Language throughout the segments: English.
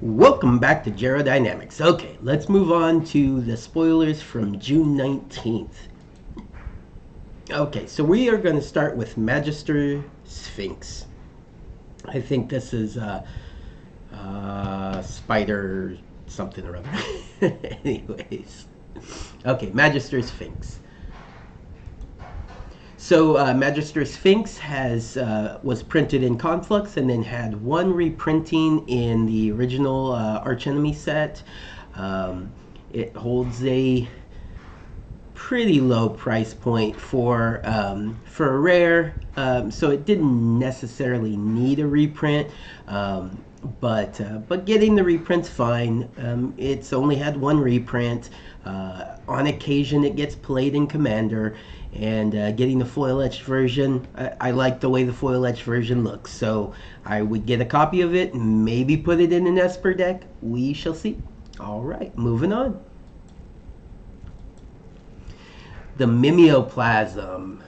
Welcome back to Gero Dynamics. Okay, let's move on to the spoilers from June 19th. Okay, so we are going to start with Magister Sphinx. I think this is Spider something or other. Anyways. Okay, Magister Sphinx. So Magister Sphinx was printed in Conflux and then had one reprinting in the original Archenemy set. It holds a pretty low price point for a rare, so it didn't necessarily need a reprint. But getting the reprint's fine. It's only had one reprint. On occasion, it gets played in Commander, and getting the foil etched version, I like the way the foil etched version looks. So I would get a copy of it, and maybe put it in an Esper deck. We shall see. All right, moving on. The Mimeoplasm,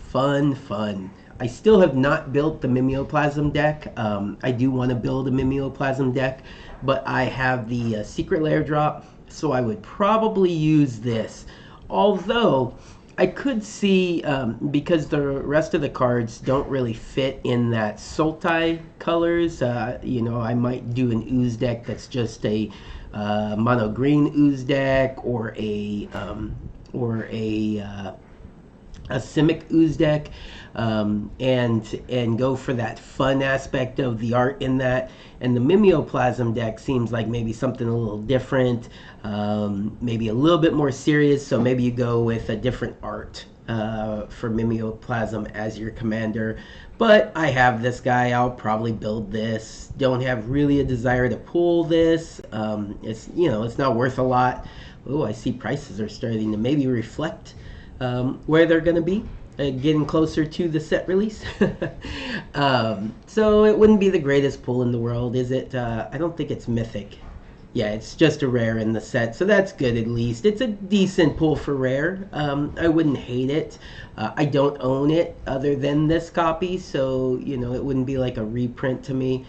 fun. I still have not built the Mimeoplasm deck. I do want to build a Mimeoplasm deck, but I have the Secret Lair drop, so I would probably use this. Although, I could see, because the rest of the cards don't really fit in that Sultai colors, I might do an Ooze deck that's just a mono green Ooze deck, or a Simic Ooze deck, and go for that fun aspect of the art in that. And the Mimeoplasm deck seems like maybe something a little different, maybe a little bit more serious, so maybe you go with a different art for Mimeoplasm as your commander. But I have this guy, I'll probably build this. Don't have really a desire to pull this. It's not worth a lot. Oh, I see prices are starting to maybe reflect where they're going to be, getting closer to the set release. So it wouldn't be the greatest pull in the world, is it? I don't think it's mythic. Yeah, it's just a rare in the set, so that's good at least. It's a decent pull for rare. I wouldn't hate it. I don't own it other than this copy, so, it wouldn't be like a reprint to me.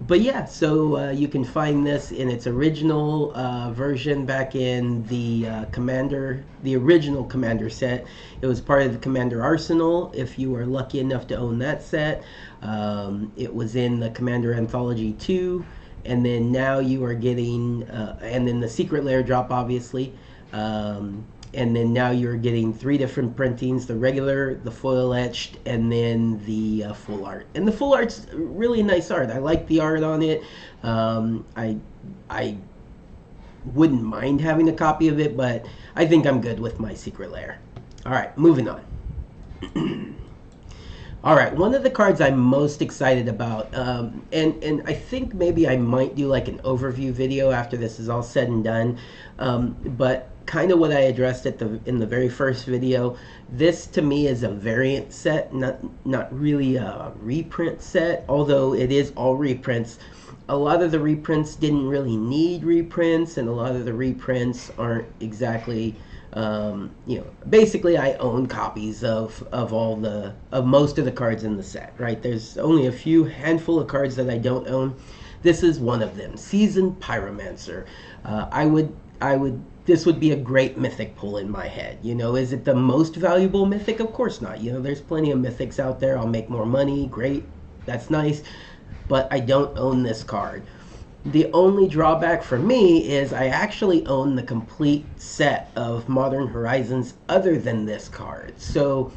But yeah, so you can find this in its original version back in the the original Commander set. It was part of the Commander Arsenal, if you were lucky enough to own that set. It was in the Commander Anthology 2, and then now you are getting, and then the Secret Lair drop, obviously. And then now you're getting 3 different printings: the regular, the foil etched, and then the full art. And the full art's really nice art. I like the art on it. I wouldn't mind having a copy of it, but I think I'm good with my Secret Lair. All right, moving on. All right, one of the cards I'm most excited about, and I think maybe I might do like an overview video after this is all said and done, but kind of what I addressed in the very first video. This to me is a variant set, not really a reprint set, although it is all reprints. A lot of the reprints didn't really need reprints, and a lot of the reprints aren't exactly, basically I own copies of most of the cards in the set, right? There's only a handful of cards that I don't own. This is one of them, Seasoned Pyromancer. This would be a great mythic pull in my head. Is it the most valuable mythic? Of course not. There's plenty of mythics out there. I'll make more money. Great. That's nice. But I don't own this card. The only drawback for me is I actually own the complete set of Modern Horizons other than this card. So,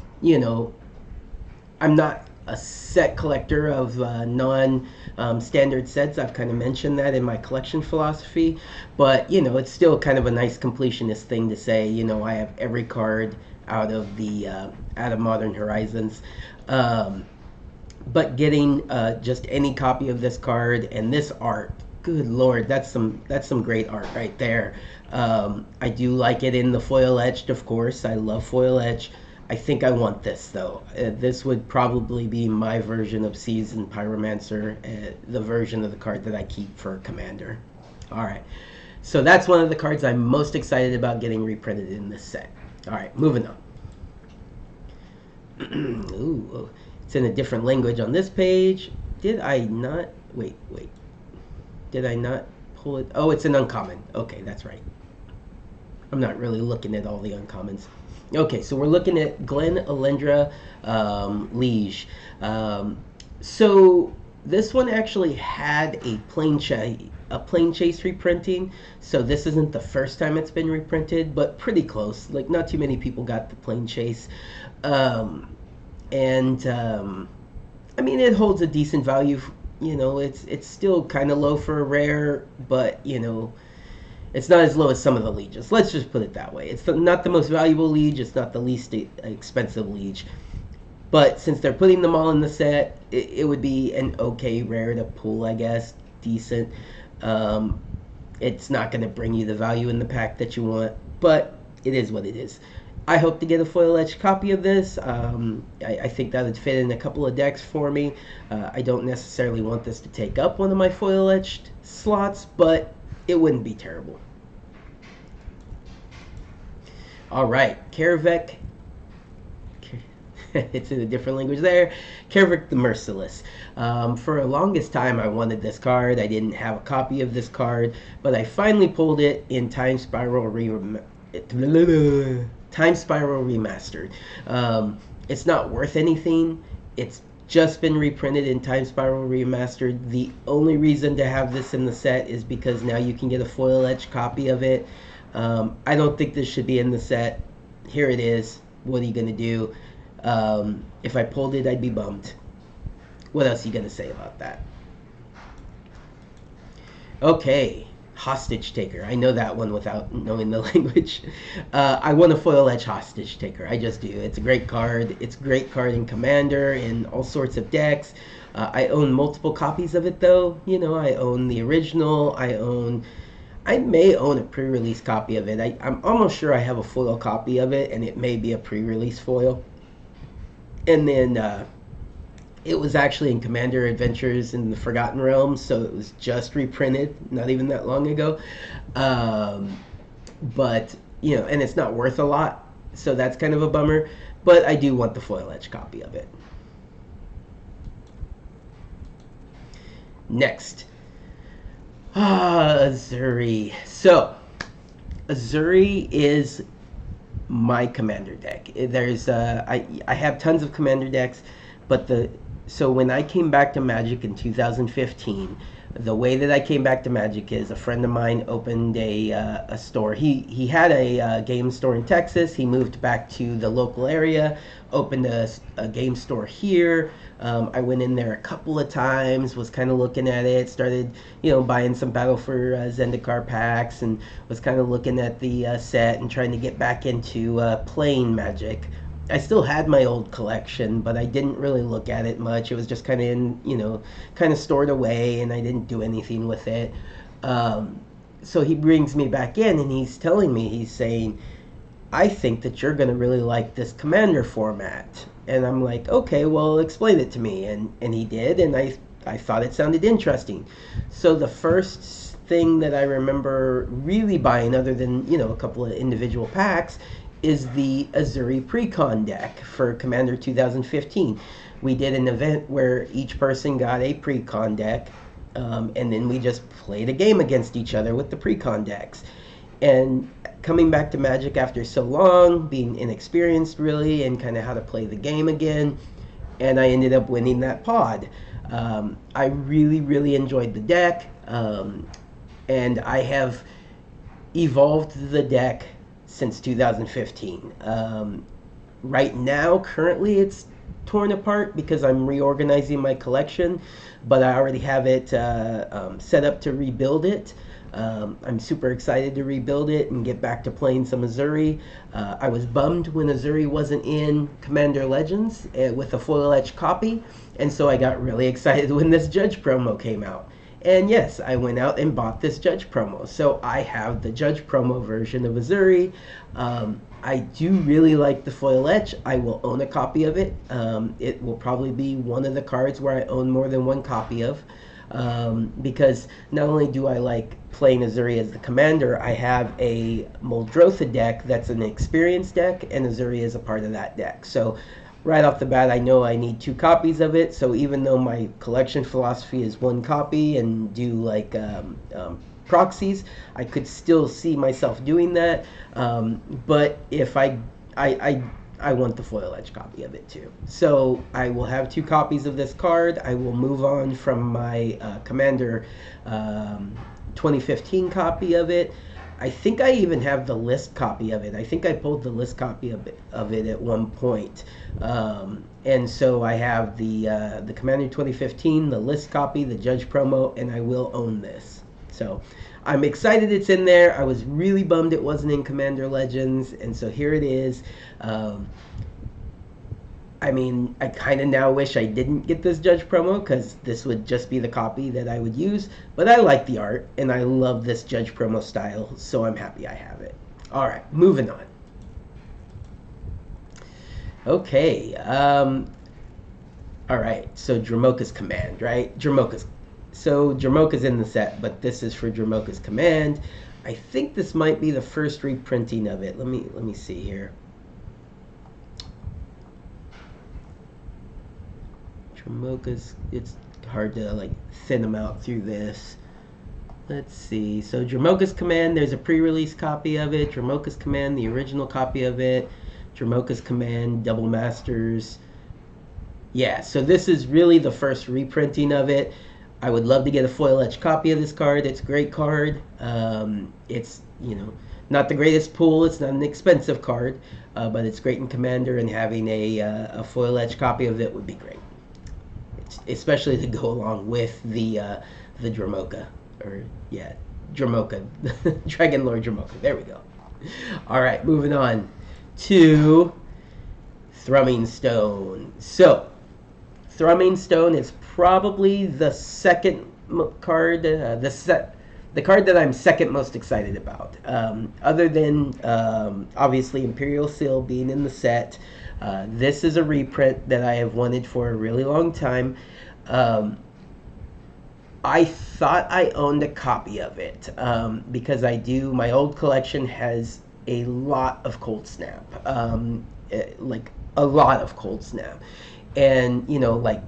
I'm not a set collector of non-standard sets. I've kind of mentioned that in my collection philosophy, but it's still kind of a nice completionist thing to say. I have every card out of Modern Horizons. But getting just any copy of this card and this art, good lord, that's some great art right there. I do like it in the foil etched, of course. I love foil etched. I think I want this, though. This would probably be my version of Seasoned Pyromancer, the version of the card that I keep for Commander. All right, so that's one of the cards I'm most excited about getting reprinted in this set. All right, moving on. Ooh, it's in a different language on this page. Did I not? Wait. Did I not pull it? Oh, it's an uncommon. Okay, that's right. I'm not really looking at all the uncommons. Okay, so we're looking at Glen Elendra Liege. Um, so this one actually had a plane chase reprinting. So this isn't the first time it's been reprinted, but pretty close. Like not too many people got the plane chase, um, and I mean it holds a decent value. You know, it's still kind of low for a rare, but you know it's not as low as some of the lieges. Let's just put it that way. It's not the most valuable liege. It's not the least expensive liege. But since they're putting them all in the set, it would be an okay rare to pull, I guess. Decent. Um, it's not going to bring you the value in the pack that you want, but it is what it is. I hope to get a foil etched copy of this. I think that would fit in a couple of decks for me. I don't necessarily want this to take up one of my foil etched slots, but it wouldn't be terrible. All right, Karavek. It's in a different language there. Karavek the Merciless. For the longest time, I wanted this card. I didn't have a copy of this card, but I finally pulled it in Time Spiral Remastered. It's not worth anything. It's just been reprinted in Time Spiral Remastered. The only reason to have this in the set is because now you can get a foil etched copy of it. I don't think this should be in the set. Here it is. What are you going to do? If I pulled it, I'd be bummed. What else are you going to say about that? Okay. Hostage Taker. I know that one without knowing the language. I want a foil edge Hostage Taker. I just do. It's a great card. It's a great card in Commander, in all sorts of decks. I own multiple copies of it, though. You know, I own the original. I may own a pre-release copy of it. I'm almost sure I have a foil copy of it, and it may be a pre-release foil. And then it was actually in Commander Adventures in the Forgotten Realms, so it was just reprinted not even that long ago. But, you know, and it's not worth a lot, so that's kind of a bummer. But I do want the foil edge copy of it. Next. Uzuri. So, Uzuri is my Commander deck. There's I have tons of Commander decks, but so when I came back to Magic in 2015, the way that I came back to Magic is a friend of mine opened a store. He had a game store in Texas. He moved back to the local area, opened a game store here. I went in there a couple of times, was kind of looking at it, started, you know, buying some Battle for Zendikar packs, and was kind of looking at the set and trying to get back into playing Magic. I still had my old collection, but I didn't really look at it much. It was just kind of in, you know, kind of stored away, and I didn't do anything with it. So he brings me back in, and he's telling me, he's saying, I think that you're going to really like this Commander format. And I'm like, okay, well, explain it to me. And he did, and I thought it sounded interesting. So the first thing that I remember really buying, other than, you know, a couple of individual packs, is the Uzuri Precon deck for Commander 2015. We did an event where each person got a Precon deck, and then we just played a game against each other with the Precon decks. And coming back to Magic after so long, being inexperienced really, and kind of how to play the game again, and I ended up winning that pod. I really, really enjoyed the deck, and I have evolved the deck since 2015. Right now, currently, it's torn apart because I'm reorganizing my collection, but I already have it set up to rebuild it. I'm super excited to rebuild it and get back to playing some Uzuri. I was bummed when Uzuri wasn't in Commander Legends with a foil etched copy, and so I got really excited when this Judge promo came out. And yes, I went out and bought this Judge promo. So I have the Judge promo version of Uzuri. I do really like the foil etch. I will own a copy of it. It will probably be one of the cards where I own more than one copy of. Because not only do I like playing Uzuri as the commander, I have a Muldrotha deck that's an experienced deck, and Uzuri is a part of that deck. So right off the bat, I know I need 2 copies of it. So even though my collection philosophy is 1 copy and do like proxies, I could still see myself doing that. But if I, I want the foil edge copy of it too. So I will have 2 copies of this card. I will move on from my Commander 2015 copy of it. I think I even have the list copy of it. I think I pulled the list copy of it at one point. And so I have the Commander 2015, the list copy, the Judge promo, and I will own this. So I'm excited it's in there. I was really bummed it wasn't in Commander Legends, and so here it is. I mean, I kind of now wish I didn't get this Judge promo because this would just be the copy that I would use. But I like the art and I love this Judge promo style, so I'm happy I have it. All right, moving on. Okay. All right. So Dromoka's Command, right? Dromoka's in the set, but this is for Dromoka's Command. I think this might be the first reprinting of it. Let me see here. Dromoka's, it's hard to like thin them out through this. Let's see. So Dromoka's Command, there's a pre-release copy of it. Dromoka's Command, the original copy of it. Dromoka's Command, Double Masters. Yeah, so this is really the first reprinting of it. I would love to get a foil etch copy of this card. It's a great card. It's, not the greatest pull. It's not an expensive card, but it's great in Commander, and having a foil etch copy of it would be great. Especially to go along with the Dromoka, Dromoka, Dragon Lord Dromoka. There we go. All right, moving on to Thrumming Stone. So, Thrumming Stone is probably the second card, the card that I'm second most excited about. Other than obviously Imperial Seal being in the set. This is a reprint that I have wanted for a really long time. I thought I owned a copy of it because my old collection has a lot of Cold Snap, like a lot of Cold Snap, and like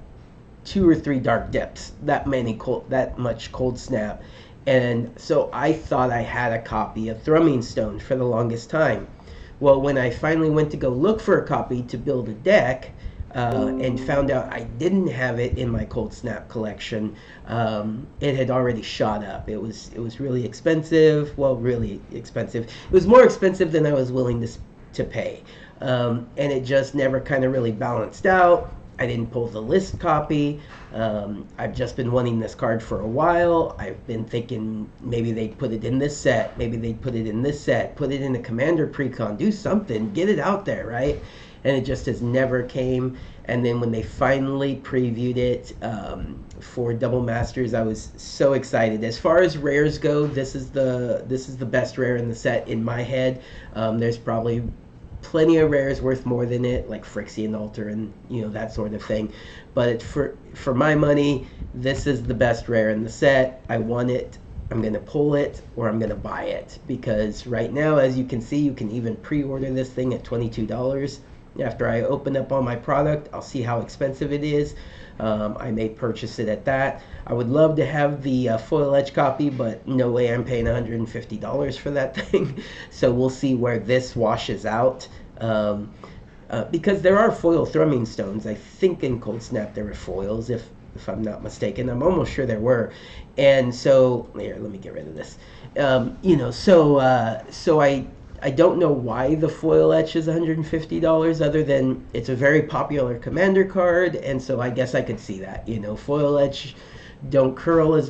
2 or 3 Dark Depths, that much Cold Snap, and so I thought I had a copy of Thrumming Stone for the longest time. Well, when I finally went to go look for a copy to build a deck, and found out I didn't have it in my Cold Snap collection, it had already shot up. It was really expensive. Well, really expensive. It was more expensive than I was willing to pay, and it just never kind of really balanced out. I didn't pull the list copy. I've just been wanting this card for a while. I've been thinking maybe they'd put it in this set. Maybe they'd put it in this set. Put it in a Commander Precon. Do something. Get it out there, right? And it just has never came. And then when they finally previewed it for Double Masters, I was so excited. As far as rares go, this is the best rare in the set in my head. There's probably plenty of rares worth more than it, like Phyrexian Altar and that sort of thing. But for my money, this is the best rare in the set. I want it. I'm going to pull it or I'm going to buy it, because right now, as you can see, you can even pre-order this thing at $22. After I open up all my product, I'll see how expensive it is. I may purchase it at that. I would love to have the foil etch copy, but no way I'm paying $150 for that thing. So we'll see where this washes out. Because there are foil Thrumming Stones. I think in Cold Snap there were foils, if I'm not mistaken. I'm almost sure there were. And so, here, let me get rid of this. So I don't know why the foil etch is $150, other than it's a very popular Commander card, and so I guess I could see that. Foil etch don't curl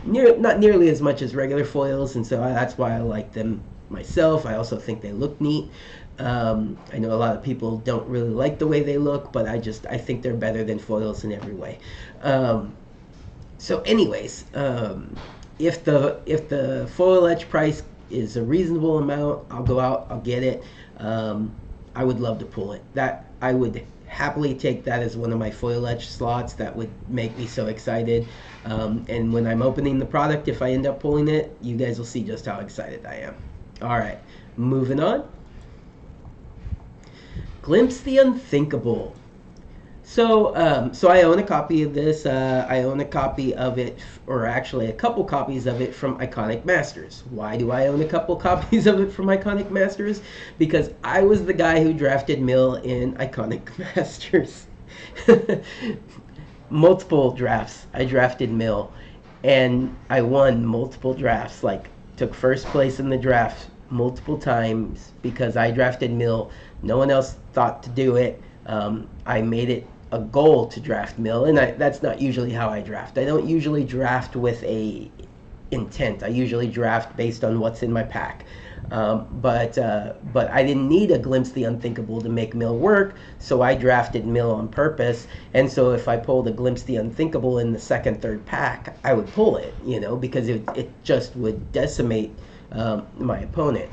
not nearly as much as regular foils, and so that's why I like them myself. I also think they look neat. I know a lot of people don't really like the way they look, but I think they're better than foils in every way. So anyways, if the foil etch price is a reasonable amount, I'll go out, I'll get it. I would love to pull it. That I would happily take that as one of my foil etch slots. That would make me so excited. And when I'm opening the product, if I end up pulling it, you guys will see just how excited I am. All right, moving on. Glimpse the Unthinkable. So I own a copy of this. I own a copy of it, or actually a couple copies of it from Iconic Masters. Why do I own a couple copies of it from Iconic Masters? Because I was the guy who drafted Mill in Iconic Masters. Multiple drafts. I drafted Mill, and I won multiple drafts. Like, took first place in the draft multiple times because I drafted Mill. No one else thought to do it. I made it a goal to draft Mill, and that's not usually how I draft. I don't usually draft with a intent. I usually draft based on what's in my pack. But I didn't need a Glimpse the Unthinkable to make Mill work, so I drafted Mill on purpose. And so if I pulled a Glimpse the Unthinkable in the second, third pack, I would pull it, because it just would decimate my opponent.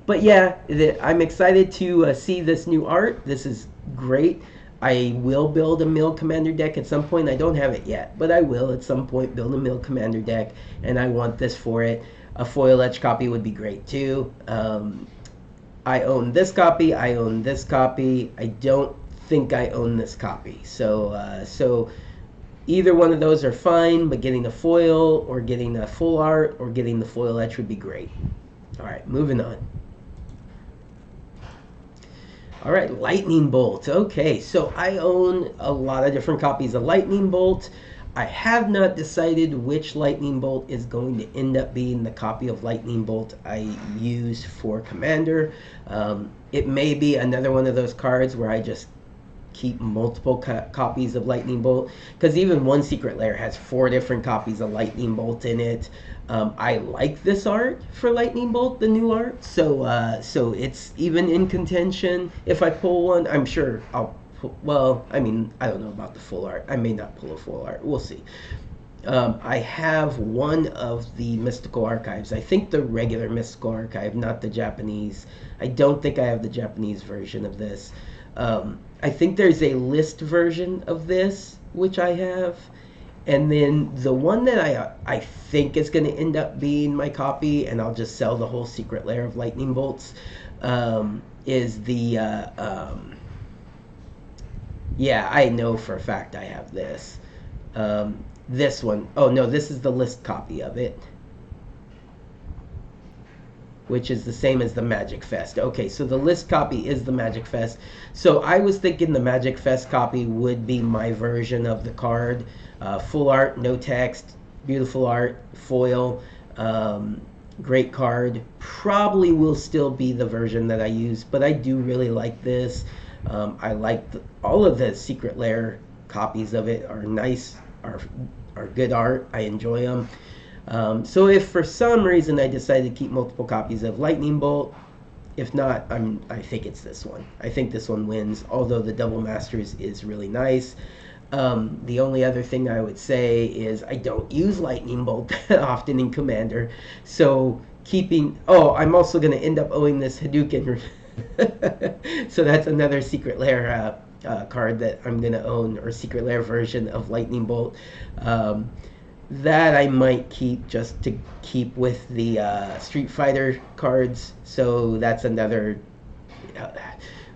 But yeah, I'm excited to see this new art. This is great. I will build a Mill Commander deck at some point. I don't have it yet, but I will at some point build a Mill Commander deck, and I want this for it. A foil etch copy would be great too. I own this copy. I own this copy. I don't think I own this copy. So either one of those are fine, but getting the foil or getting the full art or getting the foil etch would be great. All right, moving on. All right, Lightning Bolt. Okay, so I own a lot of different copies of Lightning Bolt. I have not decided which Lightning Bolt is going to end up being the copy of Lightning Bolt I use for Commander. It may be another one of those cards where I just keep multiple copies of Lightning Bolt, because even one Secret Lair has 4 different copies of Lightning Bolt in it. I like this art for Lightning Bolt, the new art, so it's even in contention. If I pull one, I'm sure I'll pull, well, I mean, I don't know about the full art. I may not pull a full art. We'll see. I have one of the Mystical Archives. I think the regular Mystical Archive, not the Japanese. I don't think I have the Japanese version of this. I think there's a list version of this, which I have. And then the one that I think is going to end up being my copy, and I'll just sell the whole Secret Lair of Lightning Bolts, is the... yeah, I know for a fact I have this. This one. Oh, no, this is the list copy of it, which is the same as the Magic Fest. Okay, so the list copy is the Magic Fest. So I was thinking the Magic Fest copy would be my version of the card. Full art, no text, beautiful art, foil, great card. Probably will still be the version that I use, but I do really like this. I like all of the Secret Lair copies of it are nice, are good art. I enjoy them. So if for some reason I decide to keep multiple copies of Lightning Bolt, if not, I think it's this one. I think this one wins, although the Double Masters is really nice. The only other thing I would say is I don't use Lightning Bolt that often in Commander, so I'm also going to end up owing this Hadouken. So that's another Secret Lair card that I'm going to own, or Secret Lair version of Lightning Bolt. That I might keep just to keep with the Street Fighter cards. So that's another...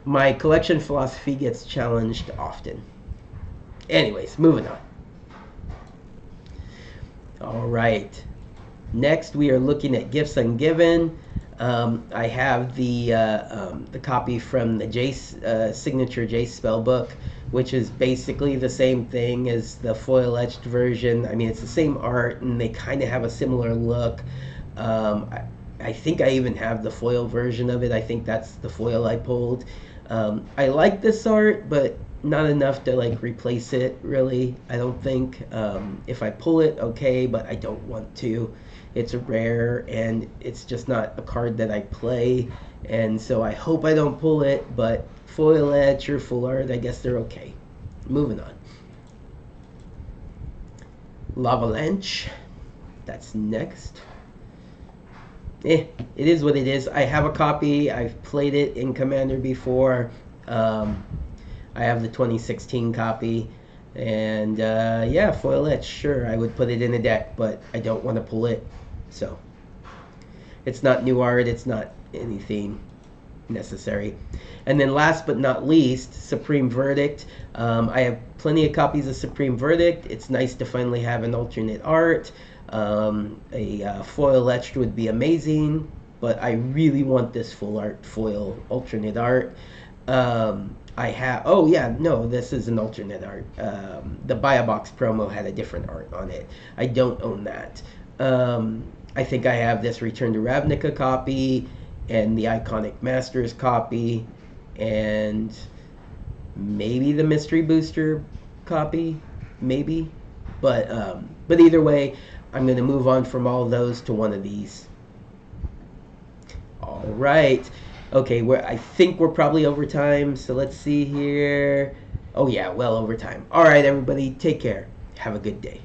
my collection philosophy gets challenged often. Anyways, moving on. All right. Next, we are looking at Gifts Ungiven. I have the copy from the Jace signature Jace spellbook, which is basically the same thing as the foil etched version. I mean, it's the same art, and they kind of have a similar look. I think I even have the foil version of it. I think that's the foil I pulled. I like this art, but not enough to like replace it, really. I don't think. If I pull it, okay, but I don't want to. It's rare, and it's just not a card that I play, and so I hope I don't pull it, but foil etch or full art, I guess they're okay. Moving on. Lavalanche. That's next. It is what it is. I have a copy. I've played it in Commander before. I have the 2016 copy. And yeah, foil etch, sure, I would put it in a deck, but I don't want to pull it. So it's not new art, it's not anything. necessary. And then last but not least, Supreme Verdict. I have plenty of copies of Supreme Verdict. It's nice to finally have an alternate art. A foil etched would be amazing, but I really want this full art foil alternate art. I have, oh yeah, no, this is an alternate art. The Buy a Box promo had a different art on it. I don't own that. I think I have this Return to Ravnica copy and the Iconic Masters copy and maybe the Mystery Booster copy, maybe. But either way, I'm going to move on from all of those to one of these. All right. Okay, I think we're probably over time, so let's see here. Oh yeah, well over time. All right, everybody, take care. Have a good day.